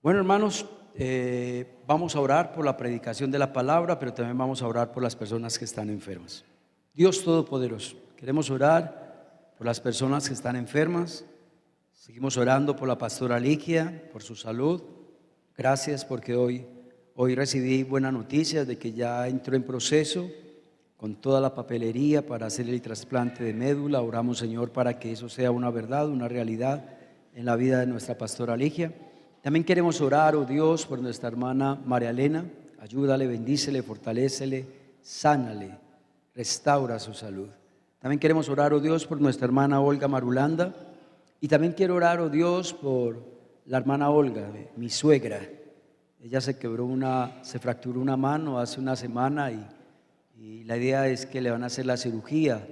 Bueno, hermanos, vamos a orar por la predicación de la palabra, pero también vamos a orar por las personas que están enfermas. Dios Todopoderoso, queremos orar por las personas que están enfermas. Seguimos orando por la pastora Ligia, por su salud. Gracias porque hoy recibí buenas noticias de que ya entró en proceso con toda la papelería para hacer el trasplante de médula. Oramos, Señor, para que eso sea una verdad, una realidad en la vida de nuestra pastora Ligia. También queremos orar, oh Dios, por nuestra hermana María Elena. Ayúdale, bendícele, fortalécele, sánale, restaura su salud. También queremos orar, oh Dios, por nuestra hermana Olga Marulanda. Y también quiero orar, oh Dios, por la hermana Olga, mi suegra. Ella se fracturó una mano hace una semana y la idea es que le van a hacer la cirugía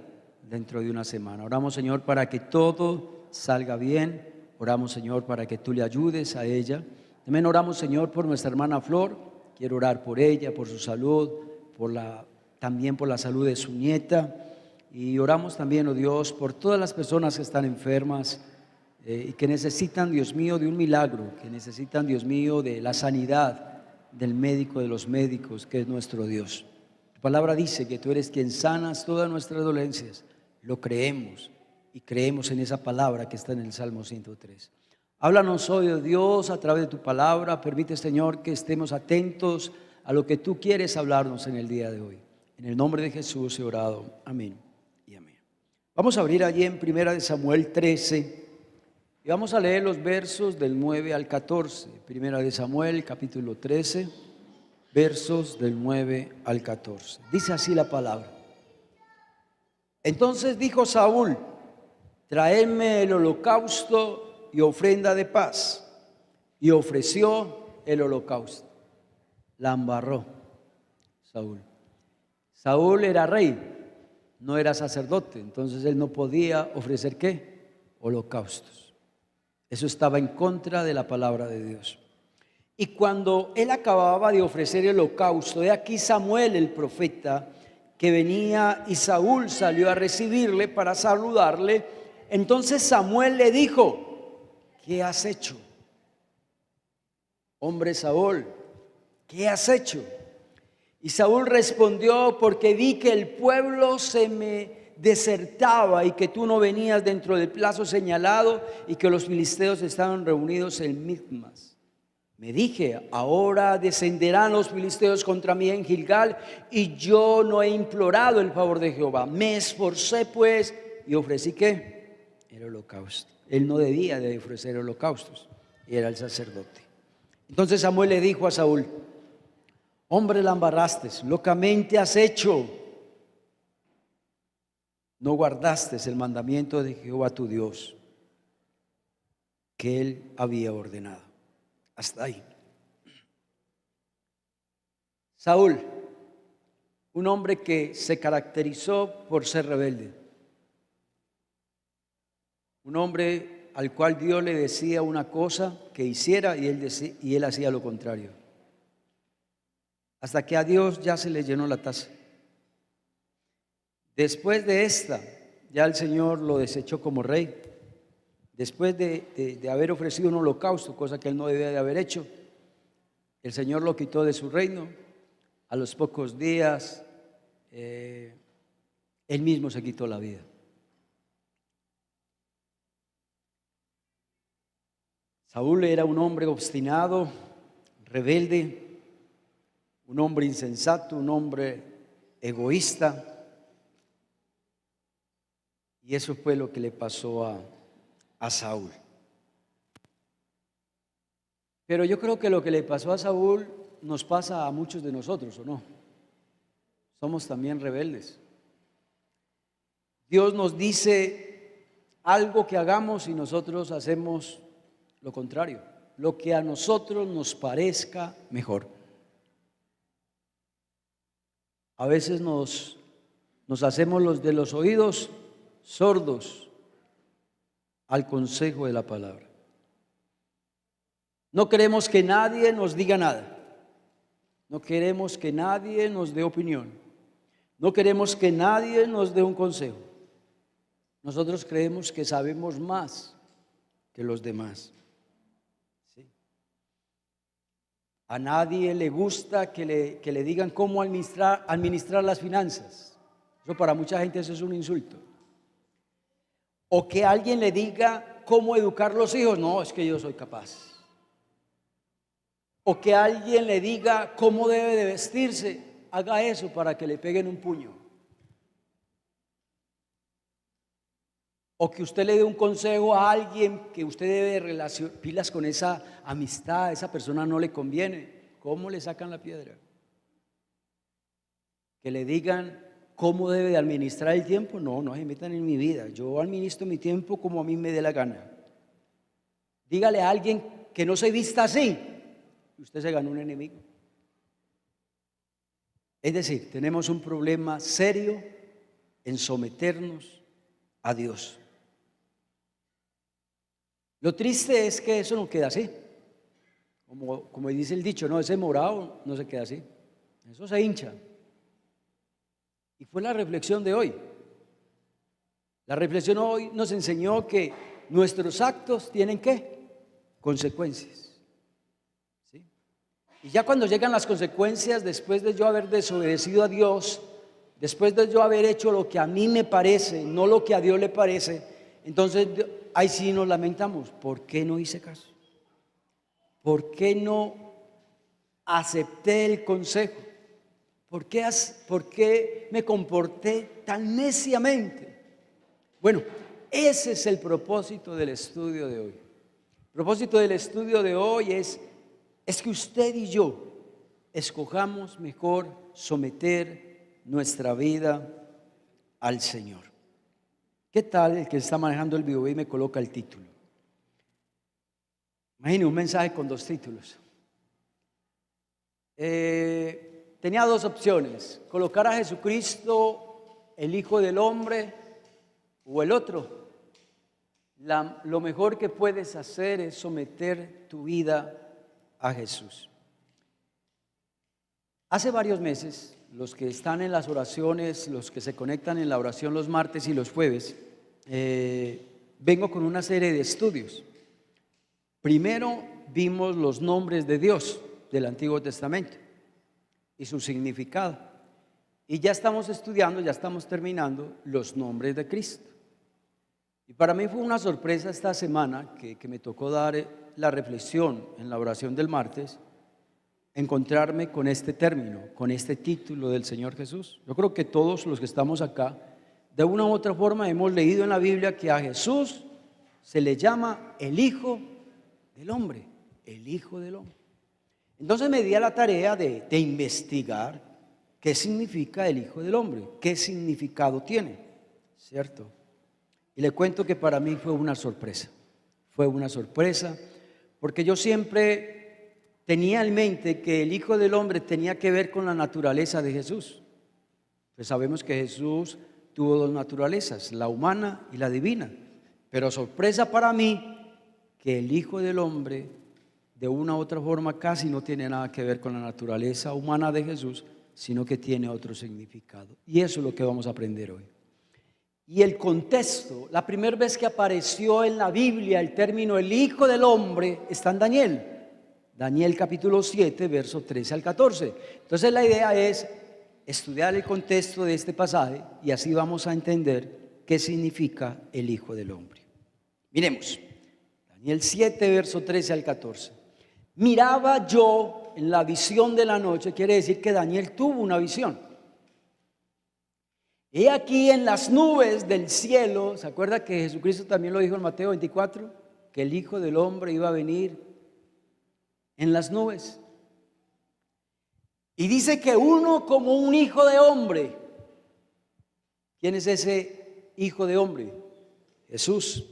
dentro de una semana. Oramos, Señor, para que todo salga bien. Oramos, Señor, para que tú le ayudes a ella. También oramos, Señor, por nuestra hermana Flor. Quiero orar por ella, por su salud, también por la salud de su nieta. Y oramos también, oh Dios, por todas las personas que están enfermas y que necesitan, Dios mío, de un milagro, que necesitan, Dios mío, de la sanidad del médico de los médicos, que es nuestro Dios. Tu palabra dice que tú eres quien sanas todas nuestras dolencias. Lo creemos. Y creemos en esa palabra que está en el Salmo 103. Háblanos hoy, oh Dios, a través de tu palabra. Permite, Señor, que estemos atentos a lo que tú quieres hablarnos en el día de hoy. En el nombre de Jesús he orado. Amén y amén. Vamos a abrir allí en 1 Samuel 13 y vamos a leer los versos del 9 al 14. 1 Samuel capítulo 13, versos del 9 al 14. Dice así la palabra. Entonces dijo Saúl: traedme el holocausto y ofrenda de paz. Y ofreció el holocausto. La embarró Saúl. Saúl era rey, no era sacerdote, entonces él no podía ofrecer ¿qué? Holocaustos. Eso estaba en contra de la palabra de Dios. Y cuando él acababa de ofrecer el holocausto, he aquí Samuel el profeta que venía, y Saúl salió a recibirle para saludarle. Entonces Samuel le dijo: ¿qué has hecho? Hombre Saúl, ¿qué has hecho? Y Saúl respondió: porque vi que el pueblo se me desertaba y que tú no venías dentro del plazo señalado y que los filisteos estaban reunidos en Micmas. Me dije: ahora descenderán los filisteos contra mí en Gilgal, y yo no he implorado el favor de Jehová. Me esforcé pues y ofrecí ¿qué? El holocausto. Él no debía de ofrecer holocaustos, era el sacerdote. Entonces Samuel le dijo a Saúl: hombre, la embarraste, locamente has hecho. No guardaste el mandamiento de Jehová tu Dios, que él había ordenado. Hasta ahí. Saúl, un hombre que se caracterizó por ser rebelde. Un hombre al cual Dios le decía una cosa que hiciera y él hacía lo contrario. Hasta que a Dios ya se le llenó la taza. Después de esta, ya el Señor lo desechó como rey. Después de haber ofrecido un holocausto, cosa que él no debía de haber hecho, el Señor lo quitó de su reino. A los pocos días, él mismo se quitó la vida. Saúl era un hombre obstinado, rebelde, un hombre insensato, un hombre egoísta. Y eso fue lo que le pasó a Saúl. Pero yo creo que lo que le pasó a Saúl nos pasa a muchos de nosotros, ¿o no? Somos también rebeldes. Dios nos dice algo que hagamos y nosotros hacemos lo contrario, lo que a nosotros nos parezca mejor. A veces nos hacemos los de los oídos sordos al consejo de la palabra. No queremos que nadie nos diga nada. No queremos que nadie nos dé opinión. No queremos que nadie nos dé un consejo. Nosotros creemos que sabemos más que los demás. ¿Sí? A nadie le gusta que le digan cómo administrar las finanzas. Eso para mucha gente eso es un insulto. O que alguien le diga cómo educar los hijos. No, es que yo soy capaz. O que alguien le diga cómo debe de vestirse. Haga eso para que le peguen un puño. O que usted le dé un consejo a alguien que usted debe pilas con esa amistad, a esa persona no le conviene. ¿Cómo le sacan la piedra? Que le digan cómo debe de administrar el tiempo. No, no se metan en mi vida. Yo administro mi tiempo como a mí me dé la gana. Dígale a alguien que no se vista así. Usted se ganó un enemigo. Es decir, tenemos un problema serio en someternos a Dios. Lo triste es que eso no queda así. Como dice el dicho, no, ese morado no se queda así. Eso se hincha. Y fue la reflexión de hoy. La reflexión hoy nos enseñó que nuestros actos tienen ¿qué? Consecuencias. ¿Sí? Y ya cuando llegan las consecuencias, después de yo haber desobedecido a Dios, después de yo haber hecho lo que a mí me parece, no lo que a Dios le parece, entonces ahí sí nos lamentamos. ¿Por qué no hice caso? ¿Por qué no acepté el consejo? ¿Por qué me comporté tan neciamente? Bueno, ese es el propósito del estudio de hoy. El propósito del estudio de hoy es que usted y yo escojamos mejor someter nuestra vida al Señor. ¿Qué tal el que está manejando el video y me coloca el título? Imagine un mensaje con 2 títulos. Tenía 2 opciones: colocar a Jesucristo, el Hijo del Hombre, o el otro. Lo mejor que puedes hacer es someter tu vida a Jesús. Hace varios meses, los que están en las oraciones, los que se conectan en la oración los martes y los jueves, vengo con una serie de estudios. Primero vimos los nombres de Dios del Antiguo Testamento y su significado. Y ya estamos estudiando, ya estamos terminando los nombres de Cristo. Y para mí fue una sorpresa esta semana que me tocó dar la reflexión en la oración del martes, encontrarme con este término, con este título del Señor Jesús. Yo creo que todos los que estamos acá, de una u otra forma hemos leído en la Biblia que a Jesús se le llama el Hijo del Hombre, el Hijo del Hombre. Entonces me di a la tarea de investigar qué significa el Hijo del Hombre, qué significado tiene, ¿cierto? Y le cuento que para mí fue una sorpresa porque yo siempre tenía en mente que el Hijo del Hombre tenía que ver con la naturaleza de Jesús. Pues sabemos que Jesús tuvo 2 naturalezas, la humana y la divina, pero sorpresa para mí que el Hijo del Hombre de una u otra forma casi no tiene nada que ver con la naturaleza humana de Jesús, sino que tiene otro significado. Y eso es lo que vamos a aprender hoy. Y el contexto, la primera vez que apareció en la Biblia el término el Hijo del Hombre está en Daniel capítulo 7, verso 13 al 14. Entonces la idea es estudiar el contexto de este pasaje y así vamos a entender qué significa el Hijo del Hombre. Miremos, Daniel 7, verso 13 al 14. Miraba yo en la visión de la noche, quiere decir que Daniel tuvo una visión. He aquí en las nubes del cielo, ¿se acuerda que Jesucristo también lo dijo en Mateo 24? Que el Hijo del Hombre iba a venir en las nubes. Y dice que uno como un hijo de hombre. ¿Quién es ese hijo de hombre? Jesús.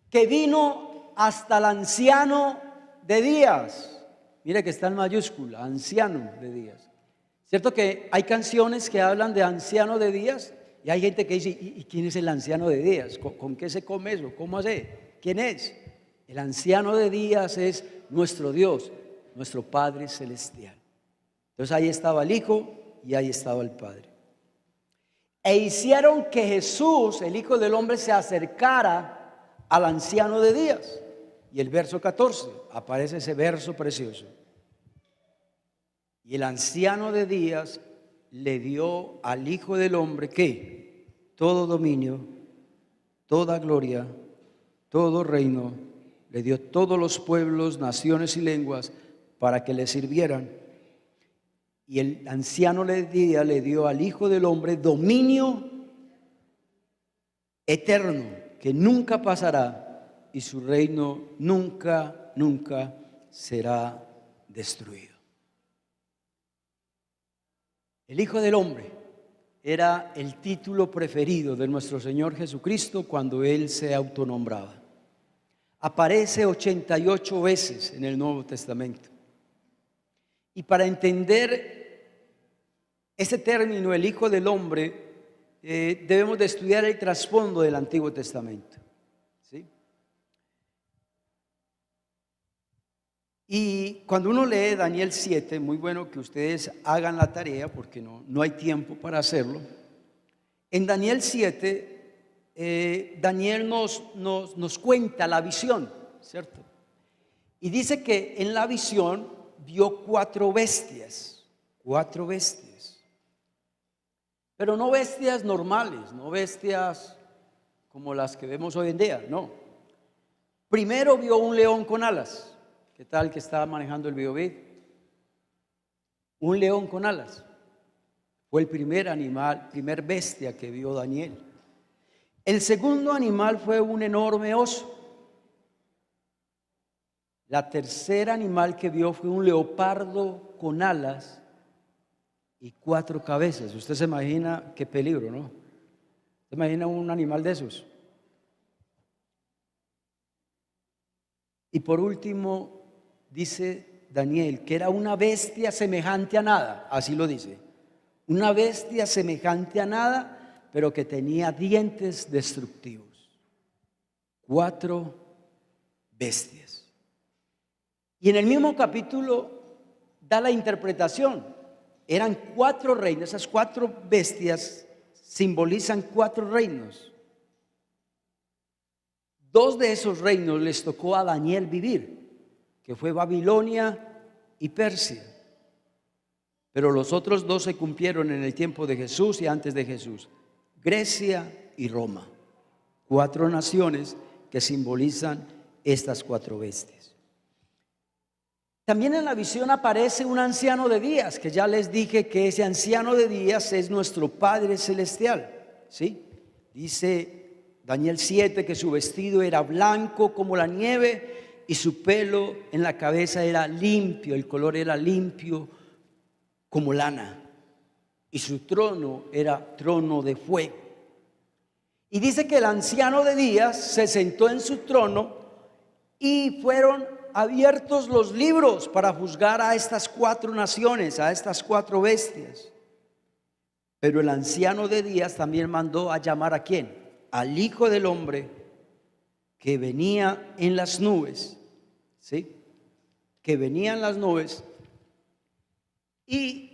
Que vino hasta el anciano de días. Mire que está en mayúscula, anciano de días. ¿Cierto que hay canciones que hablan de anciano de días? Y hay gente que dice, ¿y quién es el anciano de días? ¿Con qué se come eso? ¿Cómo hace? ¿Quién es? El anciano de días es nuestro Dios, nuestro Padre Celestial. Entonces ahí estaba el Hijo y ahí estaba el Padre. E hicieron que Jesús, el Hijo del Hombre, se acercara al anciano de días. Y el verso 14, aparece ese verso precioso. Y el anciano de días le dio al Hijo del Hombre, ¿qué? Todo dominio, toda gloria, todo reino, le dio todos los pueblos, naciones y lenguas para que le sirvieran. Y el anciano de días le dio al Hijo del Hombre dominio eterno, que nunca pasará, y su reino nunca, nunca será destruido. El Hijo del Hombre era el título preferido de nuestro Señor Jesucristo cuando Él se autonombraba. Aparece 88 veces en el Nuevo Testamento. Y para entender ese término, el Hijo del Hombre, debemos de estudiar el trasfondo del Antiguo Testamento, ¿sí? Y cuando uno lee Daniel 7, muy bueno que ustedes hagan la tarea porque no hay tiempo para hacerlo. En Daniel 7, Daniel nos cuenta la visión, ¿cierto? Y dice que en la visión vio cuatro bestias, pero no bestias normales, no bestias como las que vemos hoy en día, no. Primero vio un león con alas. ¿Qué tal que estaba manejando el BioBit? Un león con alas. Fue el primer animal, primer bestia que vio Daniel. El segundo animal fue un enorme oso. La tercera animal que vio fue un leopardo con alas y 4 cabezas. Usted se imagina qué peligro, ¿no? ¿Se imagina un animal de esos? Y por último, dice Daniel que era una bestia semejante a nada, así lo dice. Una bestia semejante a nada, pero que tenía dientes destructivos. 4 bestias. Y en el mismo capítulo da la interpretación. Eran 4 reinos, esas 4 bestias simbolizan 4 reinos. 2 de esos reinos les tocó a Daniel vivir, que fue Babilonia y Persia. Pero los otros 2 se cumplieron en el tiempo de Jesús y antes de Jesús. Grecia y Roma. 4 naciones que simbolizan estas 4 bestias. También en la visión aparece un anciano de días, que ya les dije que ese anciano de días es nuestro Padre Celestial, ¿sí? Dice Daniel 7 que su vestido era blanco como la nieve y su pelo en la cabeza era limpio, el color era limpio como lana, y su trono era trono de fuego. Y dice que el anciano de días se sentó en su trono y fueron abiertos los libros para juzgar a estas 4 naciones, a estas 4 bestias. Pero el anciano de días también mandó a llamar ¿a quién? Al Hijo del Hombre que venía en las nubes, ¿sí? Que venía en las nubes y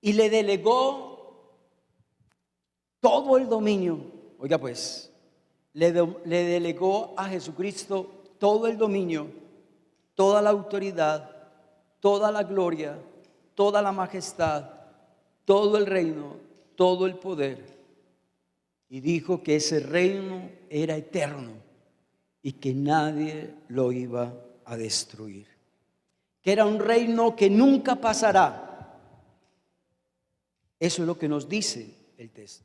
le delegó todo el dominio. Oiga pues, le delegó a Jesucristo todo el dominio, toda la autoridad, toda la gloria, toda la majestad, todo el reino, todo el poder. Y dijo que ese reino era eterno y que nadie lo iba a destruir. Que era un reino que nunca pasará. Eso es lo que nos dice el texto.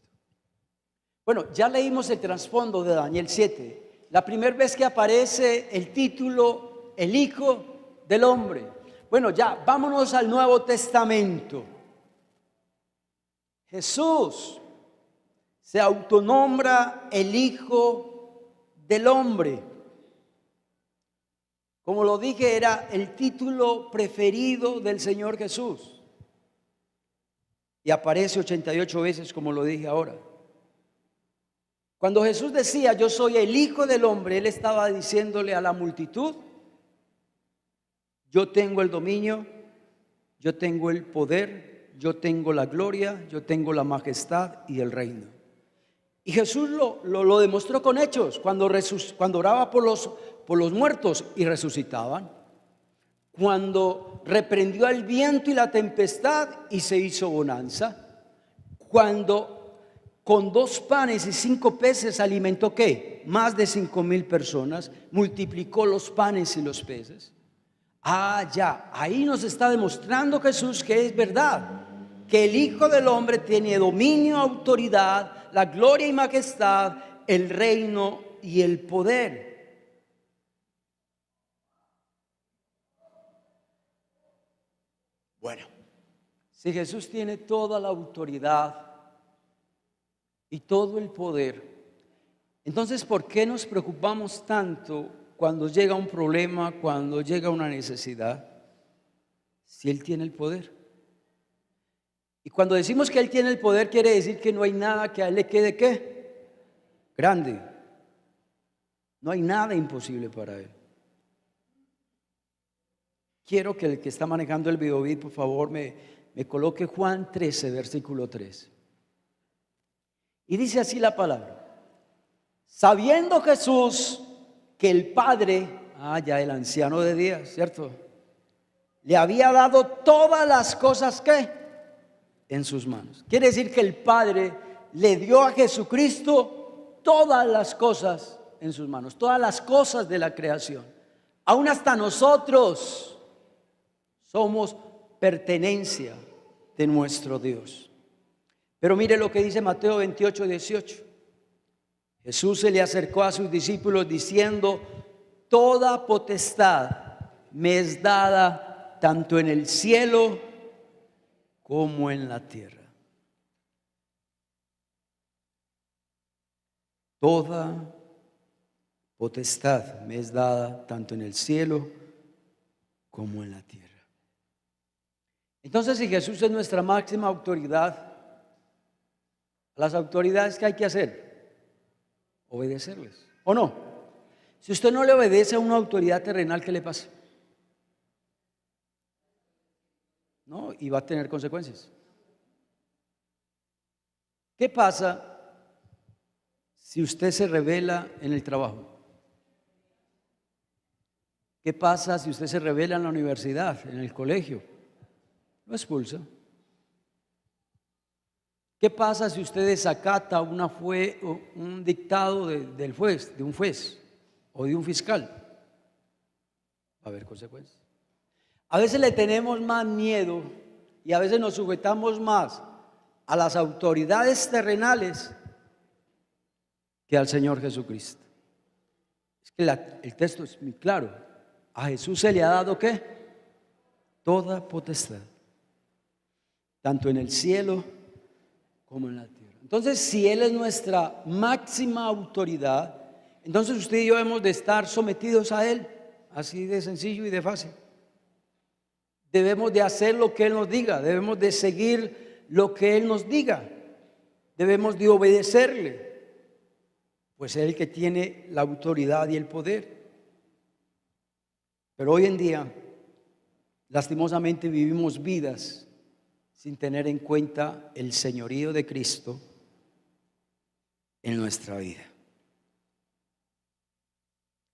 Bueno, ya leímos el trasfondo de Daniel 7. La primera vez que aparece el título, el Hijo del Hombre. Bueno, ya, vámonos al Nuevo Testamento. Jesús se autonombra el Hijo del Hombre. Como lo dije, era el título preferido del Señor Jesús. Y aparece 88 veces, como lo dije ahora. Cuando Jesús decía, yo soy el Hijo del Hombre, Él estaba diciéndole a la multitud, yo tengo el dominio, yo tengo el poder, yo tengo la gloria, yo tengo la majestad y el reino. Y Jesús lo demostró con hechos, cuando oraba por los muertos y resucitaban. Cuando reprendió al viento y la tempestad y se hizo bonanza. Cuando con 2 panes y 5 peces alimentó ¿qué? Más de 5,000 personas, multiplicó los panes y los peces. Ya, ahí nos está demostrando Jesús que es verdad, que el Hijo del Hombre tiene dominio, autoridad, la gloria y majestad, el reino y el poder. Bueno, si Jesús tiene toda la autoridad y todo el poder, entonces ¿por qué nos preocupamos tanto cuando llega un problema, cuando llega una necesidad, si Él tiene el poder? Y cuando decimos que Él tiene el poder, quiere decir que no hay nada que a Él le quede ¿qué? Grande. No hay nada imposible para Él. Quiero que el que está manejando el videovid, por favor, me coloque Juan 13, versículo 3. Y dice así la palabra: sabiendo Jesús que el Padre, ya el anciano de días, ¿cierto?, le había dado todas las cosas ¿qué? En sus manos. Quiere decir que el Padre le dio a Jesucristo todas las cosas en sus manos, todas las cosas de la creación. Aún hasta nosotros somos pertenencia de nuestro Dios. Pero mire lo que dice Mateo 28, 18. Jesús se le acercó a sus discípulos diciendo: toda potestad me es dada tanto en el cielo como en la tierra. Toda potestad me es dada tanto en el cielo como en la tierra. Entonces, si Jesús es nuestra máxima autoridad, las autoridades, ¿qué hay que hacer? Obedecerles, ¿o no? Si usted no le obedece a una autoridad terrenal, ¿qué le pasa? No, y va a tener consecuencias. ¿Qué pasa si usted se rebela en el trabajo? ¿Qué pasa si usted se rebela en la universidad, en el colegio? Lo expulsa. ¿Qué pasa si usted desacata un dictado de un juez o de un fiscal? Va a haber consecuencias. A veces le tenemos más miedo y a veces nos sujetamos más a las autoridades terrenales que al Señor Jesucristo. Es que el texto es muy claro. A Jesús se le ha dado ¿qué? Toda potestad, tanto en el cielo como en la tierra. Entonces, si Él es nuestra máxima autoridad, entonces usted y yo hemos de estar sometidos a Él, así de sencillo y de fácil. Debemos de hacer lo que Él nos diga, debemos de seguir lo que Él nos diga, debemos de obedecerle, pues es el que tiene la autoridad y el poder. Pero hoy en día, lastimosamente, vivimos vidas sin tener en cuenta el señorío de Cristo en nuestra vida.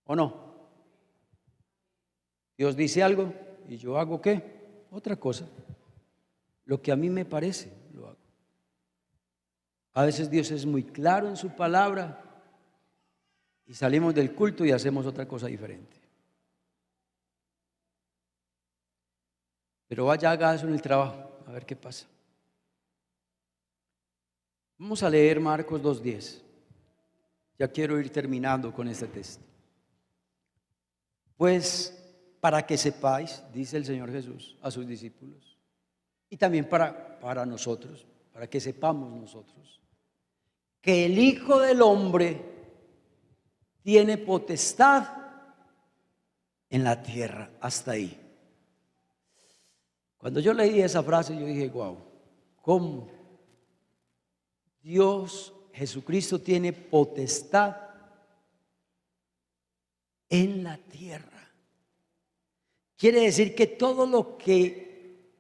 ¿O no? Dios dice algo y yo hago ¿qué? Otra cosa. Lo que a mí me parece, lo hago. A veces Dios es muy claro en su palabra y salimos del culto y hacemos otra cosa diferente. Pero vaya, haga eso en el trabajo. A ver qué pasa. Vamos a leer Marcos 2:10. Ya quiero ir terminando con este texto. Pues para que sepáis, dice el Señor Jesús a sus discípulos, y también para nosotros, para que sepamos nosotros, que el Hijo del Hombre tiene potestad en la tierra. Hasta ahí. Cuando yo leí esa frase, yo dije, wow, ¿cómo? Dios, Jesucristo, tiene potestad en la tierra. Quiere decir que todo lo que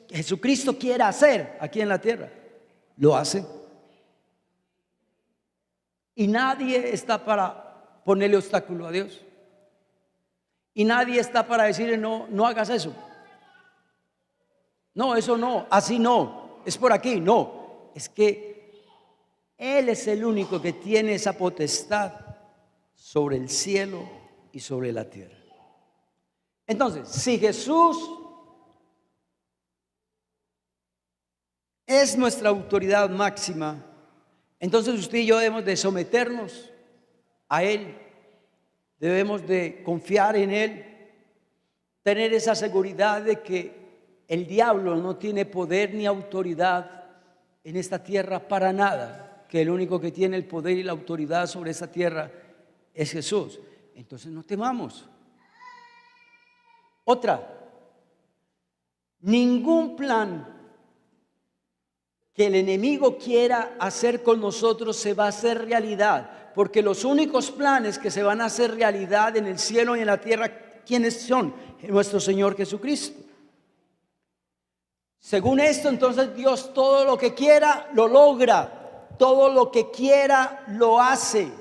Jesucristo quiere hacer aquí en la tierra, lo hace. Y nadie está para ponerle obstáculo a Dios. Y nadie está para decirle, no, no hagas eso. No, eso no, así no, es por aquí, no. Es que Él es el único que tiene esa potestad sobre el cielo y sobre la tierra. Entonces, si Jesús es nuestra autoridad máxima, entonces usted y yo debemos de someternos a Él, debemos de confiar en Él, tener esa seguridad de que el diablo no tiene poder ni autoridad en esta tierra para nada, que el único que tiene el poder y la autoridad sobre esta tierra es Jesús. Entonces no temamos. Otra, ningún plan que el enemigo quiera hacer con nosotros se va a hacer realidad, porque los únicos planes que se van a hacer realidad en el cielo y en la tierra, ¿quiénes son? Nuestro Señor Jesucristo. Según esto, entonces Dios todo lo que quiera lo logra, todo lo que quiera lo hace.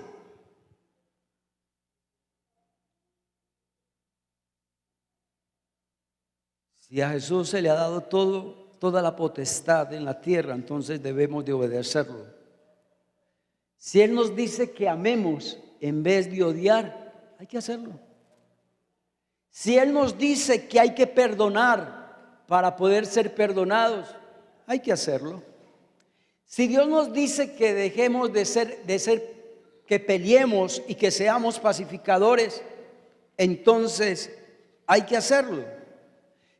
Si a Jesús se le ha dado toda la potestad en la tierra, entonces debemos de obedecerlo. Si Él nos dice que amemos en vez de odiar, hay que hacerlo. Si Él nos dice que hay que perdonar para poder ser perdonados, hay que hacerlo. Si Dios nos dice que dejemos de ser, que peleemos y que seamos pacificadores, entonces hay que hacerlo.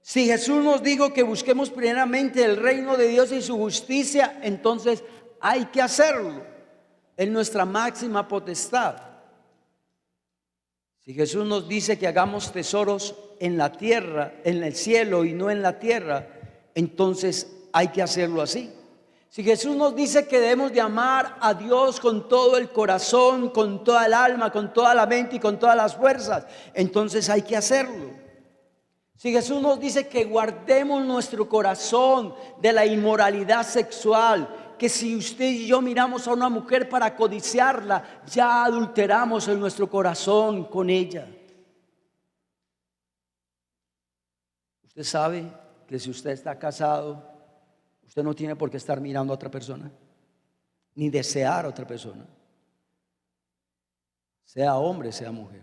Si Jesús nos dijo que busquemos primeramente el reino de Dios y su justicia, entonces hay que hacerlo. Es nuestra máxima potestad. Si Jesús nos dice que hagamos tesoros en la tierra, en el cielo y no en la tierra, entonces hay que hacerlo así. Si Jesús nos dice que debemos de amar a Dios con todo el corazón, con toda el alma, con toda la mente y con todas las fuerzas, entonces hay que hacerlo. Si Jesús nos dice que guardemos nuestro corazón de la inmoralidad sexual, que si usted y yo miramos a una mujer para codiciarla, ya adulteramos en nuestro corazón con ella. Usted sabe que si usted está casado, usted no tiene por qué estar mirando a otra persona, ni desear a otra persona, sea hombre, sea mujer.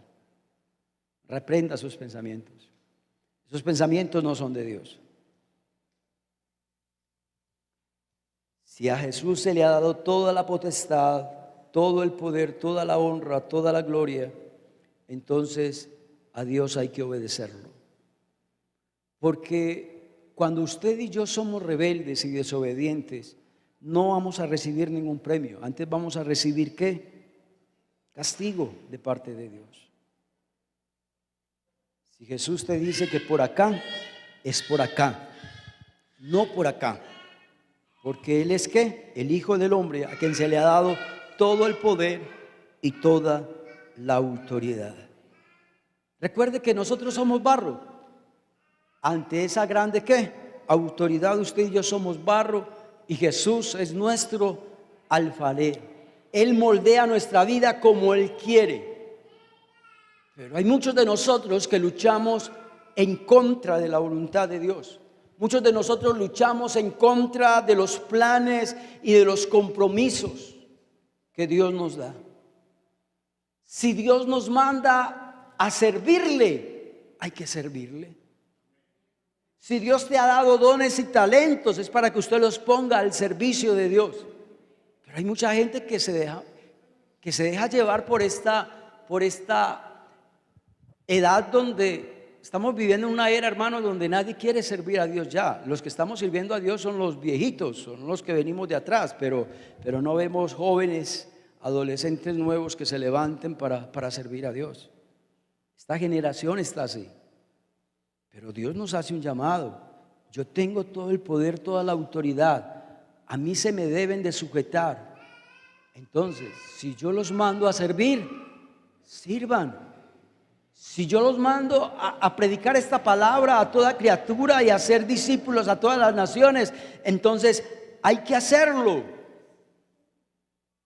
Reprenda sus pensamientos. Esos pensamientos no son de Dios. Si a Jesús se le ha dado toda la potestad, todo el poder, toda la honra, toda la gloria, entonces a Dios hay que obedecerlo. Porque cuando usted y yo somos rebeldes y desobedientes, no vamos a recibir ningún premio. Antes vamos a recibir ¿qué? Castigo de parte de Dios. Si Jesús te dice que por acá, es por acá, no por acá. Porque Él es ¿qué? El Hijo del Hombre, a quien se le ha dado todo el poder y toda la autoridad. Recuerde que nosotros somos barro. Ante esa grande ¿qué? Autoridad, usted y yo somos barro y Jesús es nuestro alfarero. Él moldea nuestra vida como Él quiere. Pero hay muchos de nosotros que luchamos en contra de la voluntad de Dios. Muchos de nosotros luchamos en contra de los planes y de los compromisos que Dios nos da. Si Dios nos manda a servirle, hay que servirle. Si Dios te ha dado dones y talentos, es para que usted los ponga al servicio de Dios. Pero hay mucha gente que se deja llevar por esta edad donde estamos viviendo en una era, hermano, donde nadie quiere servir a Dios ya. Los que estamos sirviendo a Dios son los viejitos, son los que venimos de atrás, pero no vemos jóvenes, adolescentes nuevos que se levanten para servir a Dios. Esta generación está así. Pero Dios nos hace un llamado. Yo tengo todo el poder, toda la autoridad. A mí se me deben de sujetar. Entonces, si yo los mando a servir, sirvan. Si yo los mando a predicar esta palabra a toda criatura y a ser discípulos a todas las naciones, entonces hay que hacerlo.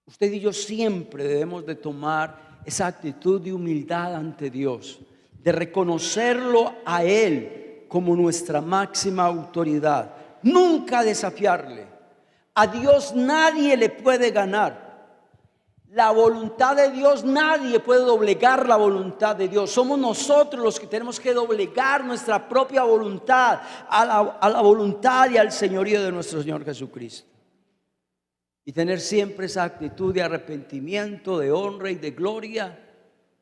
Usted y yo siempre debemos de tomar esa actitud de humildad ante Dios, de reconocerlo a Él como nuestra máxima autoridad, nunca desafiarle. A Dios nadie le puede ganar. La voluntad de Dios, nadie puede doblegar la voluntad de Dios. Somos nosotros los que tenemos que doblegar nuestra propia voluntad a la voluntad y al señorío de nuestro Señor Jesucristo. Y tener siempre esa actitud de arrepentimiento, de honra y de gloria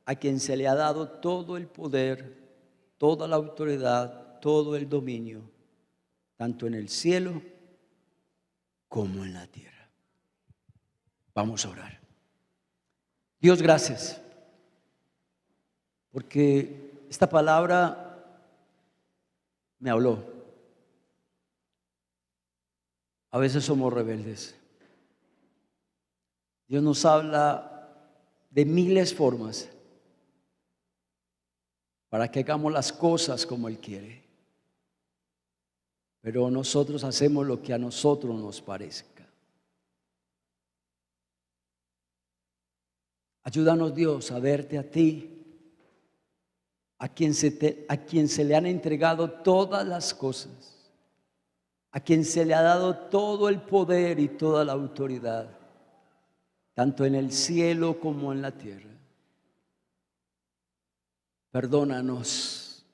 a quien se le ha dado todo el poder, toda la autoridad, todo el dominio, tanto en el cielo como en la tierra. Vamos a orar. Dios, gracias, porque esta palabra me habló. A veces somos rebeldes. Dios nos habla de miles formas para que hagamos las cosas como Él quiere. Pero nosotros hacemos lo que a nosotros nos parezca. Ayúdanos, Dios, a verte a ti, a quien se le han entregado todas las cosas, a quien se le ha dado todo el poder y toda la autoridad, tanto en el cielo como en la tierra. Perdónanos,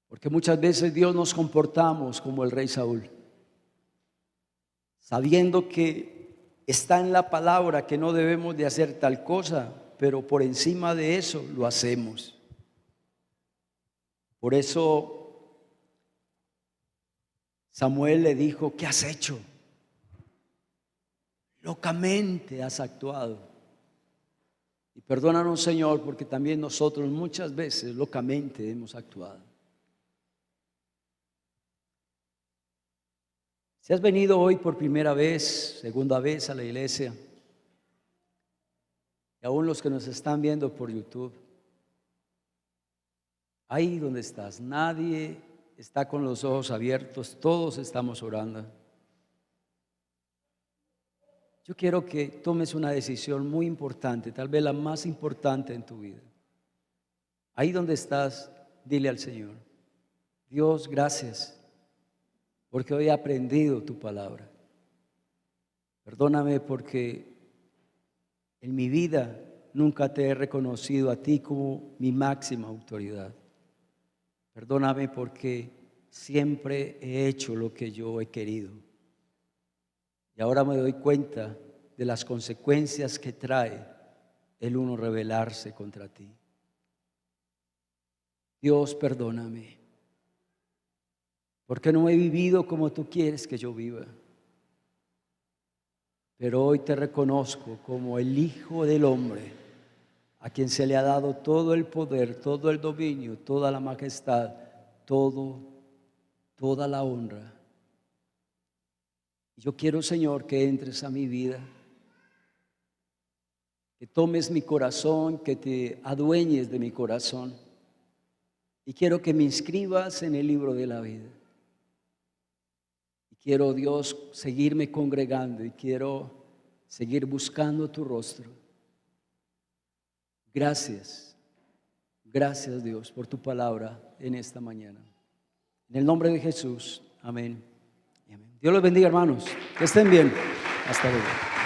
porque muchas veces, Dios, nos comportamos como el rey Saúl, sabiendo que está en la palabra que no debemos de hacer tal cosa, pero por encima de eso lo hacemos. Por eso Samuel le dijo: ¿qué has hecho? Locamente has actuado. Y perdónanos, Señor, porque también nosotros muchas veces locamente hemos actuado. Si has venido hoy por primera vez, segunda vez a la iglesia, y aún los que nos están viendo por YouTube, ahí donde estás, nadie está con los ojos abiertos, todos estamos orando. Yo quiero que tomes una decisión muy importante, tal vez la más importante en tu vida. Ahí donde estás, dile al Señor: Dios, gracias, porque hoy he aprendido tu palabra. Perdóname porque en mi vida nunca te he reconocido a ti como mi máxima autoridad. Perdóname porque siempre he hecho lo que yo he querido. Y ahora me doy cuenta de las consecuencias que trae el uno rebelarse contra ti. Dios, perdóname, porque no he vivido como tú quieres que yo viva. Pero hoy te reconozco como el Hijo del Hombre, a quien se le ha dado todo el poder, todo el dominio, toda la majestad, toda la honra. Y yo quiero, Señor, que entres a mi vida, que tomes mi corazón, que te adueñes de mi corazón. Y quiero que me inscribas en el libro de la vida. Quiero, Dios, seguirme congregando y quiero seguir buscando tu rostro. Gracias, gracias, Dios, por tu palabra en esta mañana. En el nombre de Jesús, amén y amén. Dios los bendiga, hermanos. Que estén bien. Hasta luego.